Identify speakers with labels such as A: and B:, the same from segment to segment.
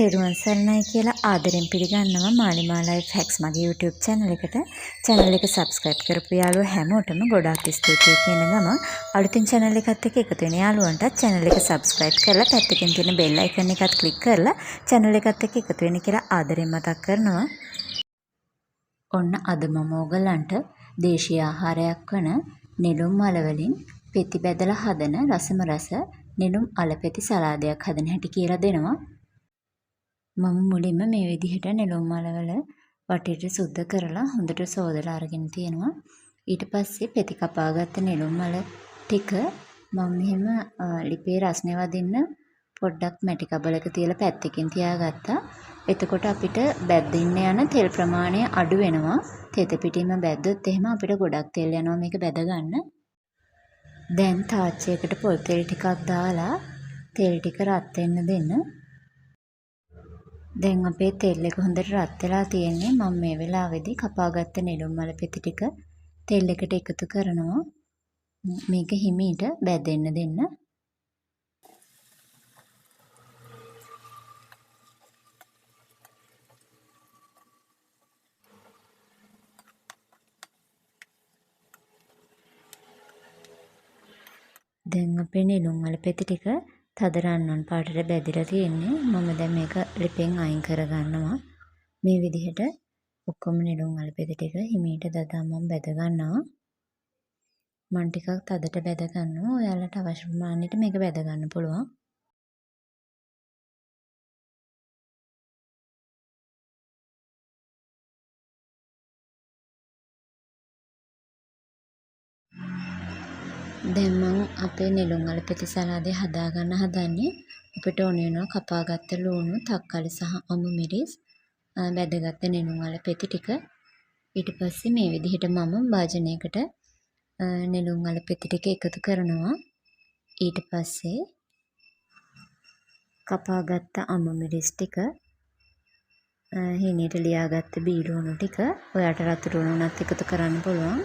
A: තෙරුවන් සරණයි කියලා ආදරෙන් පිළිගන්නවා Malima Life Hacks මගේ YouTube channel එකට. channel එක subscribe කරපු යාළුවෝ හැමෝටම ගොඩාක් ස්තුතියි කියන ගම අලුතින් channel එකත් එක්ක එකතු වෙන යාළුවන්ටත් channel එක subscribe කරලා පැත්තකින් තියෙන bell icon එකත් click කරලා channel එකත් එක්ක එකතු වෙන්න කියලා ආදරෙන් මතක් කරනවා. ඔන්න අද මම ඔයගලන්ට දේශීය ආහාරයක් වන නෙළුම් මල වලින් පෙති බැදලා හදන රසම රස නෙළුම් අලපෙති සලාදයක් හදන හැටි කියලා දෙනවා. මම මුලින්ම මේ විදිහට නෙළුම් මලවල වටේට සුද්ධ කරලා හොඳට සෝදලා අරගෙන තියෙනවා. ඊට පස්සේ පෙති කපාගත්ත නෙළුම් මල ටික මම මෙහෙම ලිපේ රස්නේ වදින්න පොඩ්ඩක් මැටි කබලක තියලා පැත්තකින් තියාගත්තා. එතකොට අපිට බැද්දින්න යන තෙල් ප්‍රමාණය අඩු වෙනවා. තෙත පිටින්ම බැද්දොත් එහෙම අපිට ගොඩක් තෙල් යනවා මේක බැද ගන්න. දැන් තාච්චයකට පොල් තෙල් ටිකක් දාලා තෙල් ටික රත් වෙන්න දෙන්න. දැන් අපේ තෙල් එක හොඳට රත් වෙලා තියෙන්නේ. මම මේ වෙලාවේදී කපාගත්ත නෙළුම් මල පෙති ටික තෙල් එකට එකතු කරනවා. මේක හිමීට බැදෙන්න දෙන්න. දැන් අපේ නෙළුම් මල පෙති ටික තද රන්වන් පාටට බැදිලා තියෙන්නේ. මම දැන් මේක ලිපෙන් අයින් කරගන්නවා. මේ විදිහට ඔක්කොම නෙළුම් මල පෙති ටික හිමීට දදා මම බැද ගන්නවා. මම ටිකක් තදට බැද ගන්නවා. ඔයාලට අවශ්‍ය ප්‍රමාණයට මේක බැද ගන්න පුළුවන්. දැන් මම අපේ නෙළුම් මල පෙති සලාදේ හදාගන්න හදන්නේ. අපිට ඕන වෙනවා කපාගත්ත ලුණු, තක්කාලි සහ අමු මිරිස්, බැදගත්ත නෙළුම් මල පෙති ටික. ඊට පස්සේ මේ විදිහට මම භාජනයකට නෙළුම් මල පෙති ටික එකතු කරනවා. ඊට පස්සේ කපාගත්ත අමු මිරිස් ටික, හීනේට ලියාගත්ත බීලුණු ටික, ඔයාට රතු ලුණු උනත් එකතු කරන්න පුළුවන්.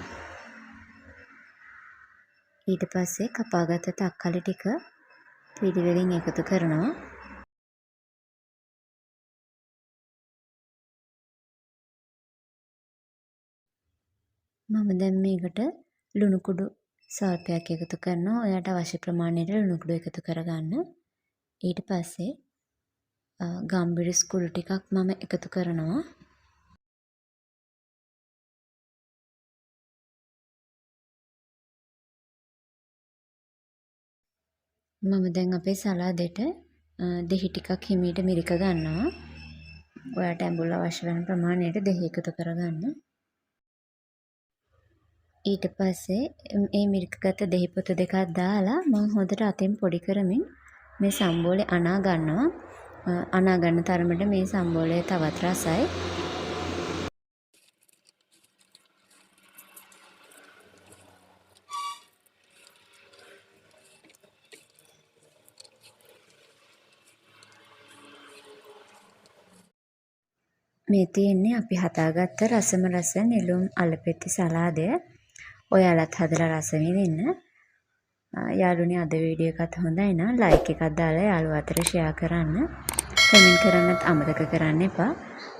A: ඊට පස්සේ කපාගත්ත තක්කාලි ටික පිළිවෙලින් එකතු කරනවා. මම දැන් මේකට ලුණු කුඩු සල්පයක් එකතු කරනවා. ඔයාට අවශ්‍ය ප්‍රමාණයට ලුණු කුඩු එකතු කරගන්න. ඊට පස්සේ ගම්බිරිස් කුඩු ටිකක් මම එකතු කරනවා. මම දැන් අපේ සලාදෙට දෙහි ටිකක් හිමීට මිරික ගන්නවා. ඔයාට ඇඹුල් අවශ්‍ය වෙන ප්‍රමාණයට දෙහි එකතු කරගන්න. ඊට පස්සේ මේ මිරිකගත දෙහි පොතු දෙකක් දාලා මම හොඳට අතින් පොඩි කරමින් මේ සම්බෝලේ අනා ගන්නවා. අනා ගන්න තරමට මේ සම්බෝලය තවත් රසයි. මේ තියෙන්නේ අපි හදාගත්ත රසම රස නෙළුම් අලපෙති සලාදය. ඔයාලත් හදලා රස විඳින්න. යාළුවනේ අද වීඩියෝ එකත් හොඳයි නම් ලයික් එකක් දාලා යාළුවා අතර ෂෙයා කරන්න. කමෙන්ට් කරන්නත් අමතක කරන්න එපා.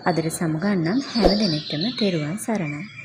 A: අදට සමුගන්නම් හැම දිනෙකටම තෙරුවන් සරණයි.